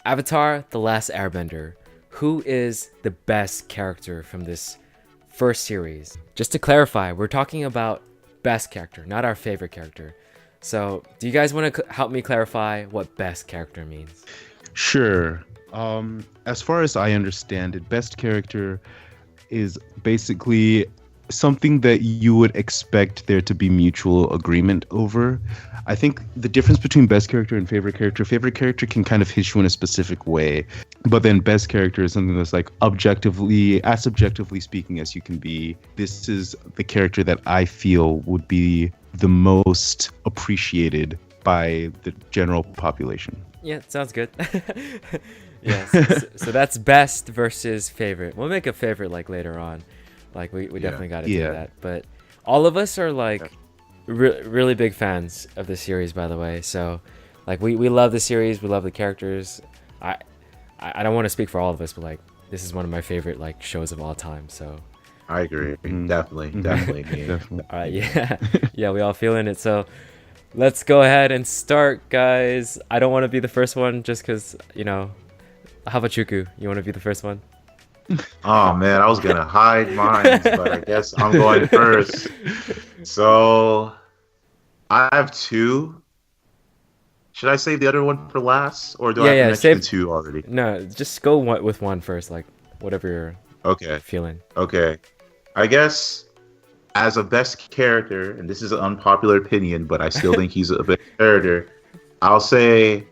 Avatar: The Last Airbender. Who is the best character from this first series? Just to clarify, we're talking about best character, not our favorite character. So, do you guys want to help me clarify what best character means? Sure. As far as I understand it, best character is basically something that you would expect there to be mutual agreement over. I think the difference between best character and favorite character can kind of hit you in a specific way. But then best character is something that's like objectively, as subjectively speaking as you can be. This is the character that I feel would be the most appreciated by the general population. Yeah, sounds good. Yes. So that's best versus favorite. We'll make a favorite like later on. Like we Yeah. definitely got to do Yeah. that. But all of us are like really big fans of the series, by the way. So like we love the series. We love the characters. I I don't want to speak for all of us, but like this is one of my favorite like shows of all time. So I agree. Mhm. Definitely, Mhm. definitely. Me. Definitely. all right, yeah, yeah, we all feeling it. So let's go ahead and start, guys. I don't want to be the first one just because How about Chuku? You want to be the first one? Oh man, I was gonna hide mine, but I guess I'm going first. So I have two. Should I save the other one for last, or do I Yeah, have to yeah. mention Save. the two already? No, just go with one first, like whatever you're Okay, feeling. okay. I guess as a best character, and this is an unpopular opinion, but I still think he's a best character. I'll say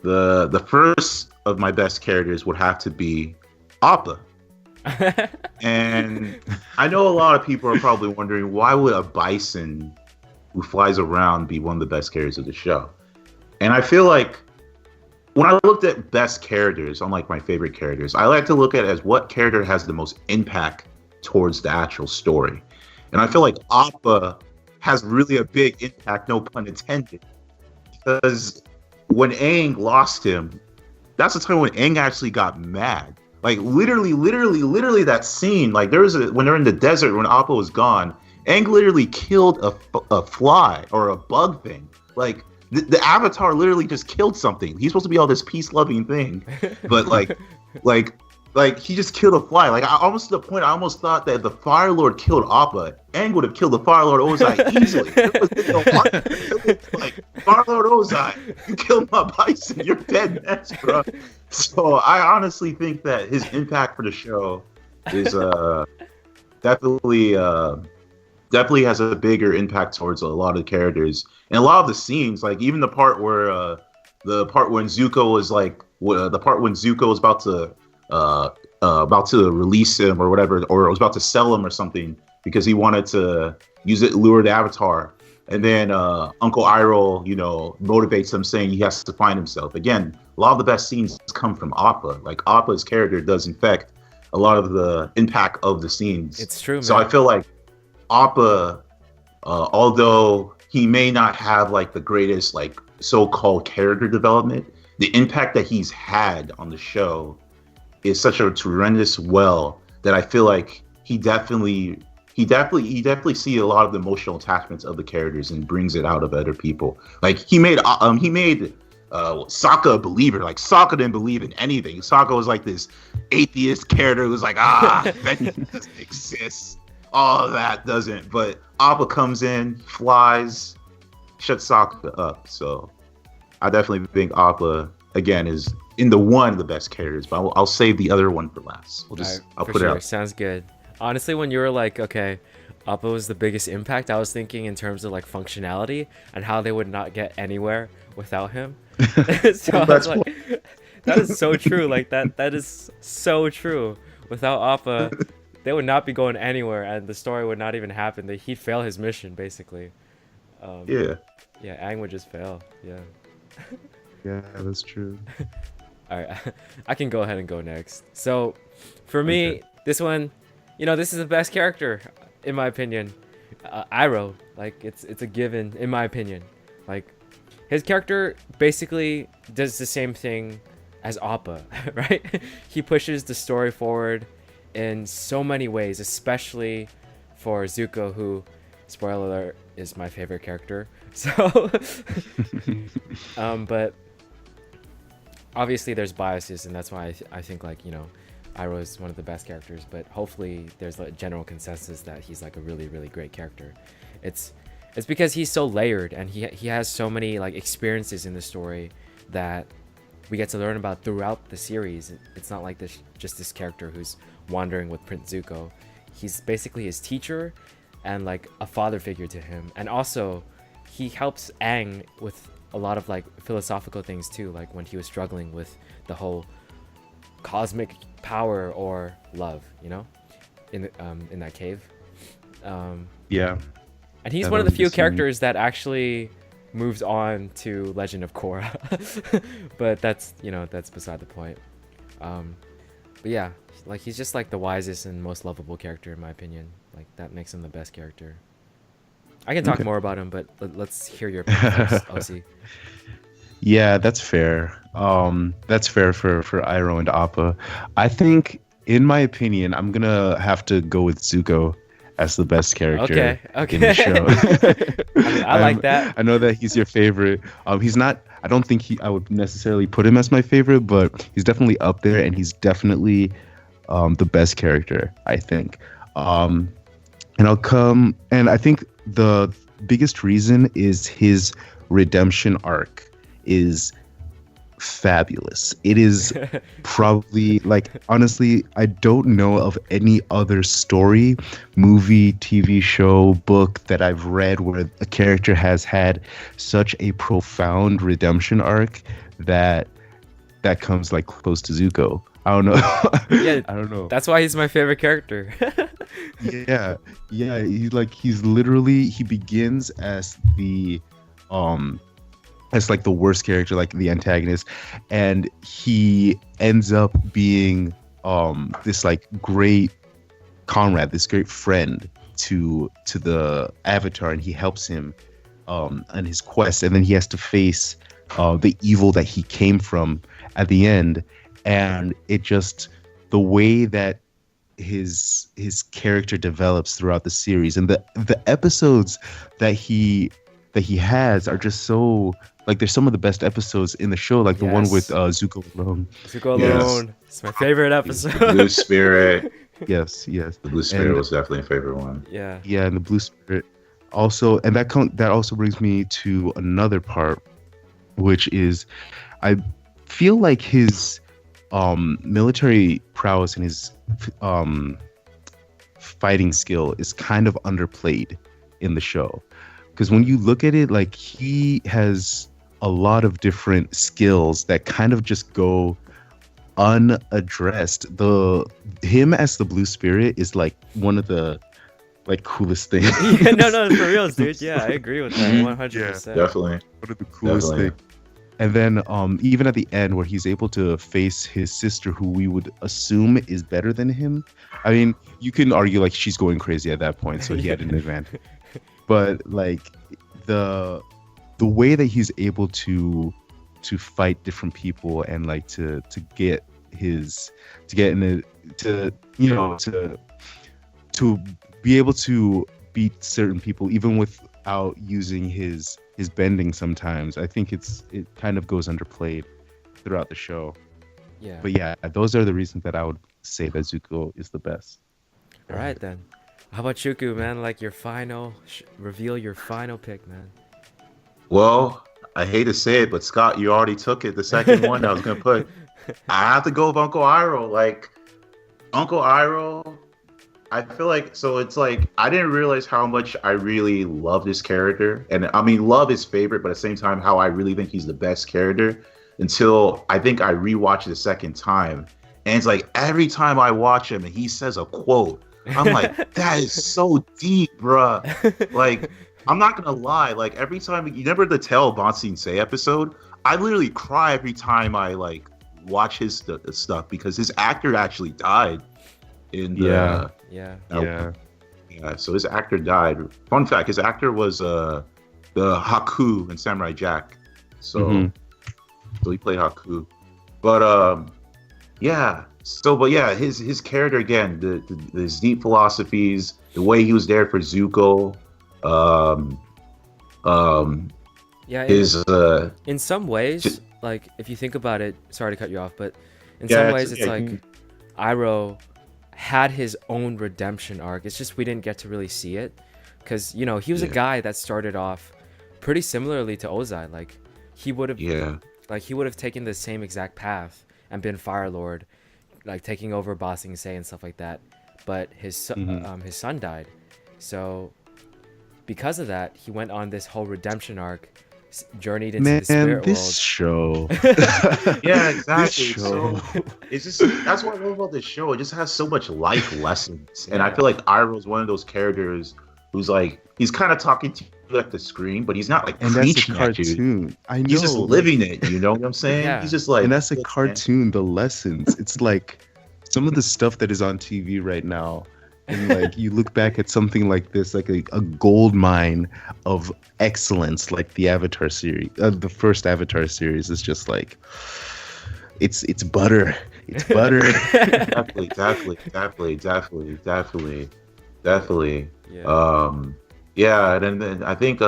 the first of my best characters would have to be Appa. And I know a lot of people are probably wondering, why would a bison who flies around be one of the best characters of the show? And I feel like when I looked at best characters, unlike my favorite characters, I like to look at it as what character has the most impact towards the actual story. And I feel like Appa has really a big impact, no pun intended, because when Aang lost him, that's the time when Aang actually got mad. Like literally that scene. Like when they're in the desert when Appa was gone, Aang literally killed a fly or a bug thing. Like the Avatar literally just killed something. He's supposed to be all this peace loving thing, but like like he just killed a fly. Like I almost to the point I almost thought that the Fire Lord killed Appa. Aang would have killed the Fire Lord Ozai easily. Like Fire Lord Ozai, you killed my bison. You're dead next, bro. So I honestly think that his impact for the show is definitely definitely has a bigger impact towards a lot of the characters and a lot of the scenes. Like even the part where the part when Zuko was like the part when Zuko was about to release him or whatever, or was about to sell him or something because he wanted to use it lure the Avatar. And then Uncle Iroh, motivates him saying he has to find himself. Again, a lot of the best scenes come from Appa. Like Appa's character does infect a lot of the impact of the scenes. It's true, man. So I feel like Appa, although he may not have like the greatest like so-called character development, the impact that he's had on the show is such a tremendous well that I feel like he definitely see a lot of the emotional attachments of the characters and brings it out of other people. Like he made Sokka a believer. Like Sokka didn't believe in anything. Sokka was like this atheist character who's like, vengeance doesn't exist. All of that doesn't. But Appa comes in, flies, shuts Sokka up. So I definitely think Appa again is in the one of the best characters. But I'll save the other one for last. I'll For put it sure. out. Sounds good. Honestly, when you were like, okay, Appa was the biggest impact, I was thinking in terms of like functionality and how they would not get anywhere without him. So I was like, that is so true. Like that is so true. Without Appa, they would not be going anywhere, and the story would not even happen. He'd fail his mission basically. Yeah. Yeah, Aang would just fail. Yeah. Yeah, that's true. All right, I can go ahead and go next. So, for me, Okay. this one, this is the best character, in my opinion. Iroh, like it's a given, in my opinion. Like, his character basically does the same thing as Appa, right? He pushes the story forward in so many ways, especially for Zuko, who, spoiler alert, is my favorite character. So, but obviously there's biases, and that's why I think like Iroh is one of the best characters. But hopefully there's a general consensus that he's like a really really great character. It's it's because he's so layered, and he has so many like experiences in the story that we get to learn about throughout the series. It's not like this character who's wandering with Prince Zuko. He's basically his teacher and like a father figure to him, and also he helps Aang with a lot of like philosophical things too, like when he was struggling with the whole cosmic power or love, in that cave. Yeah. And he's That one of the was few the scene. characters that actually moves on to Legend of Korra. But that's beside the point. But yeah, like he's just like the wisest and most lovable character in my opinion. Like that makes him the best character. I can talk Okay. more about him, but let's hear your opinion first, OC. Yeah, that's fair. That's fair for Iroh and Appa. I think, in my opinion, I'm gonna have to go with Zuko as the best character Okay. in the show. I like that. I know that he's your favorite. He's not. I don't think I would necessarily put him as my favorite, but he's definitely up there, and he's definitely the best character, I think. And I think the biggest reason is his redemption arc is fabulous. It is probably, like, honestly, I don't know of any other story, movie, TV show, book that I've read where a character has had such a profound redemption arc that comes like close to Zuko. I don't know. Yeah, I don't know. That's why he's my favorite character. Yeah, he's literally, he begins as like the worst character, like the antagonist, and he ends up being this like great comrade, this great friend to the Avatar, and he helps him on his quest, and then he has to face the evil that he came from at the end. And it just, the way that his character develops throughout the series, and the episodes that he has are just so, like, they're some of the best episodes in the show, like the one with Zuko alone. Zuko Yes. Alone. It's my favorite episode. Blue Spirit. Yes. The Blue Spirit And- was definitely a favorite one. Yeah. Yeah, and the Blue Spirit also, and that also brings me to another part, which is, I feel like his military prowess and his fighting skill is kind of underplayed in the show, because when you look at it, like, he has a lot of different skills that kind of just go unaddressed. Him as the Blue Spirit is like one of the like coolest things. Yeah, no, for real, dude. Yeah, I agree with that 100%. Definitely. One of the coolest Definitely. things. And then even at the end, where he's able to face his sister, who we would assume is better than him. I mean, you can argue like she's going crazy at that point, so he had an advantage. But like the way that he's able to fight different people, and like to be able to beat certain people even without using his bending sometimes, I think it kind of goes underplayed throughout the show. Yeah. But yeah, those are the reasons that I would say that Zuko is the best. All right then. How about Shuku, man? Like your final reveal your final pick, man. Well, I hate to say it, but Scott, you already took it. The second one I was gonna put. I have to go with Uncle Iroh. Like, Uncle Iroh, I feel like, so it's like, I didn't realize how much I really love this character. And I mean, love his favorite, but at the same time, how I really think he's the best character, until I think I rewatched it a second time. And it's like, every time I watch him and he says a quote, I'm like, that is so deep, bruh. Like, I'm not gonna lie, like, every time, you remember the Tell Bonsin Say episode? I literally cry every time I like watch his stuff, because his actor actually died in the Yeah. yeah, so his actor died. Fun fact, his actor was the Haku in Samurai Jack. So so he played Haku. But his character again, his deep philosophies, the way he was there for Zuko, Yeah. his In some ways, like if you think about it, sorry to cut you off, but in Yeah, some it's- ways it's yeah, like you- Iroh had his own redemption arc. It's just we didn't get to really see it because you know he was a Yeah. guy that started off pretty similarly to Ozai. Like he would have Yeah. like he would have taken the same exact path and been Fire Lord, like taking over Ba Sing Se and stuff like that. But his son died, so because of that, he went on this whole redemption arc, journeyed into the Man, spirit this world. show. Yeah, This exactly. show. So it's just that's what I love about this show. It just has so much life lessons, and I Yeah. feel like Iroh is one of those characters who's like he's kind of talking to you at the screen, but he's not like And that's a preaching at you. cartoon. I know. He's just like- living it. You know what I'm saying? Yeah. He's just like, and that's a "Look, man." cartoon. The lessons. It's like some of the stuff that is on TV right now. And like you look back at something like this, like a gold mine of excellence, like the Avatar series, the first Avatar series is just like, it's butter. It's butter. Definitely. Yeah. Yeah, and then I think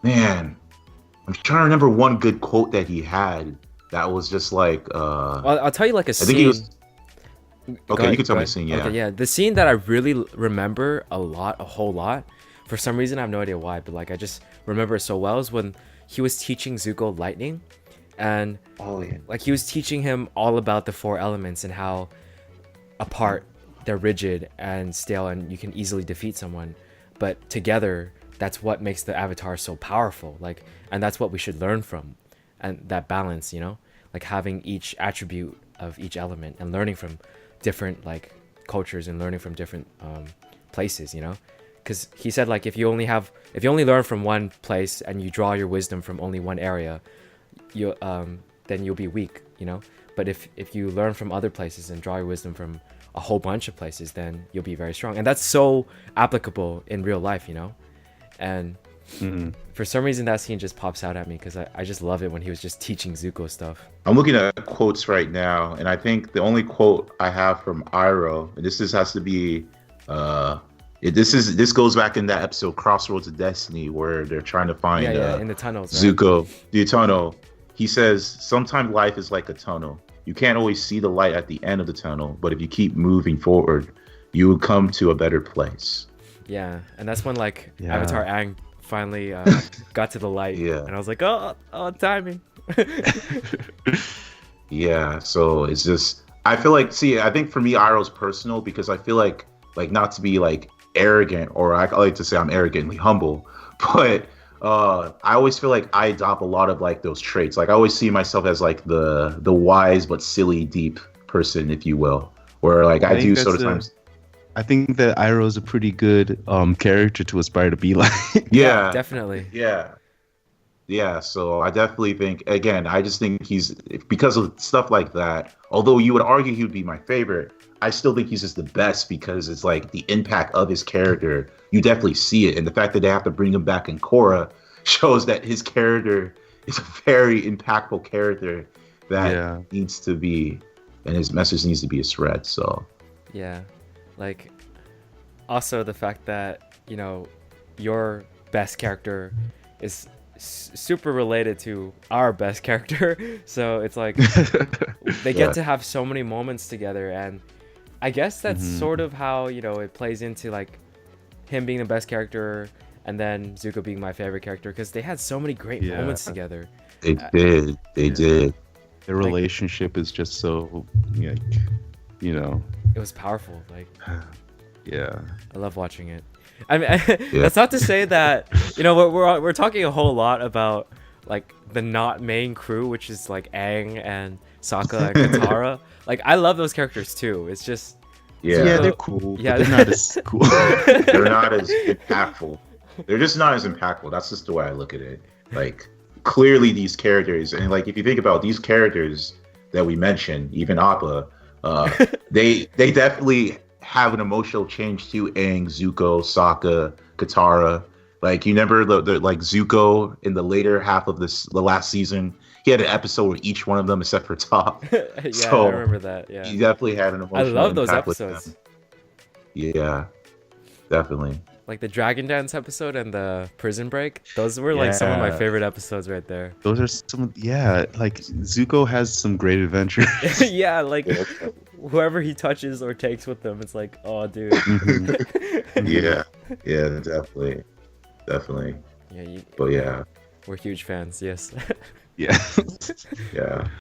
man, I'm trying to remember one good quote that he had that was just like I'll tell you like a I scene. think he was Go okay, ahead, you can tell go me ahead. the scene, yeah. Okay, yeah. The scene that I really remember a whole lot. For some reason, I have no idea why, but like I just remember it so well is when he was teaching Zuko lightning, and Oh yeah. like he was teaching him all about the four elements and how apart they're rigid and stale and you can easily defeat someone, but together that's what makes the Avatar so powerful. Like, and that's what we should learn from, and that balance, you know, like having each attribute of each element and learning from different like cultures and learning from different places, you know, because he said like if you only learn from one place and you draw your wisdom from only one area, you then you'll be weak, you know. But if you learn from other places and draw your wisdom from a whole bunch of places, then you'll be very strong. And that's so applicable in real life, you know. And for some reason that scene just pops out at me because I just love it when he was just teaching Zuko stuff. I'm looking at quotes right now, and I think the only quote I have from Iroh, and has to be, this goes back in that episode Crossroads of Destiny where they're trying to find in the tunnels, right? Zuko, the tunnel. He says, "Sometimes life is like a tunnel. You can't always see the light at the end of the tunnel, but if you keep moving forward, you will come to a better place." Yeah, and that's when like Yeah. Avatar Aang finally got to the light. Yeah. And I was like, oh, timing. Yeah, so it's just I feel like I think for me Iroh's personal because I feel like not to be like arrogant or I like to say I'm arrogantly humble, but I always feel like I adopt a lot of like those traits. Like I always see myself as like the wise but silly deep person, if you will. Where like I think do that's sometimes I think that Iroh is a pretty good character to aspire to be like. yeah. Definitely. Yeah, so I definitely think, again, I just think he's, because of stuff like that, although you would argue he would be my favorite, I still think he's just the best because it's like the impact of his character, you definitely see it. And the fact that they have to bring him back in Korra shows that his character is a very impactful character that needs to be, and his message needs to be spread, so. Yeah. Like, also the fact that, you know, your best character is super related to our best character, so it's like they get to have so many moments together, and I guess that's sort of how, you know, it plays into like him being the best character and then Zuko being my favorite character because they had so many great moments together. They did. Their relationship is just so, like, you know. It was powerful. Like, Yeah. I love watching it. I mean, that's not to say that, you know, we're talking a whole lot about like the not main crew, which is like Aang and Sokka and Katara. Like, I love those characters too. It's just Yeah, They're cool. Yeah. But they're not as cool. they're not as impactful. They're just not as impactful. That's just the way I look at it. Like, clearly these characters, and like if you think about these characters that we mentioned, even Appa, they definitely have an emotional change to Aang, Zuko, Sokka, Katara. Like, you remember the like Zuko in the later half of the last season, he had an episode with each one of them except for Toph. yeah, So, I remember that. Yeah, He definitely had an emotional I love those impact with episodes. them. Yeah, definitely. like the Dragon Dance episode and the Prison Break. Those were like some of my Yeah. favorite episodes right there. Those are some, yeah, like Zuko has some great adventures. Yeah, like Yeah. whoever he touches or takes with them, it's like, oh, dude. Mhm. Yeah, yeah, definitely. Yeah, But yeah, we're huge fans. Yes. Yeah. yeah.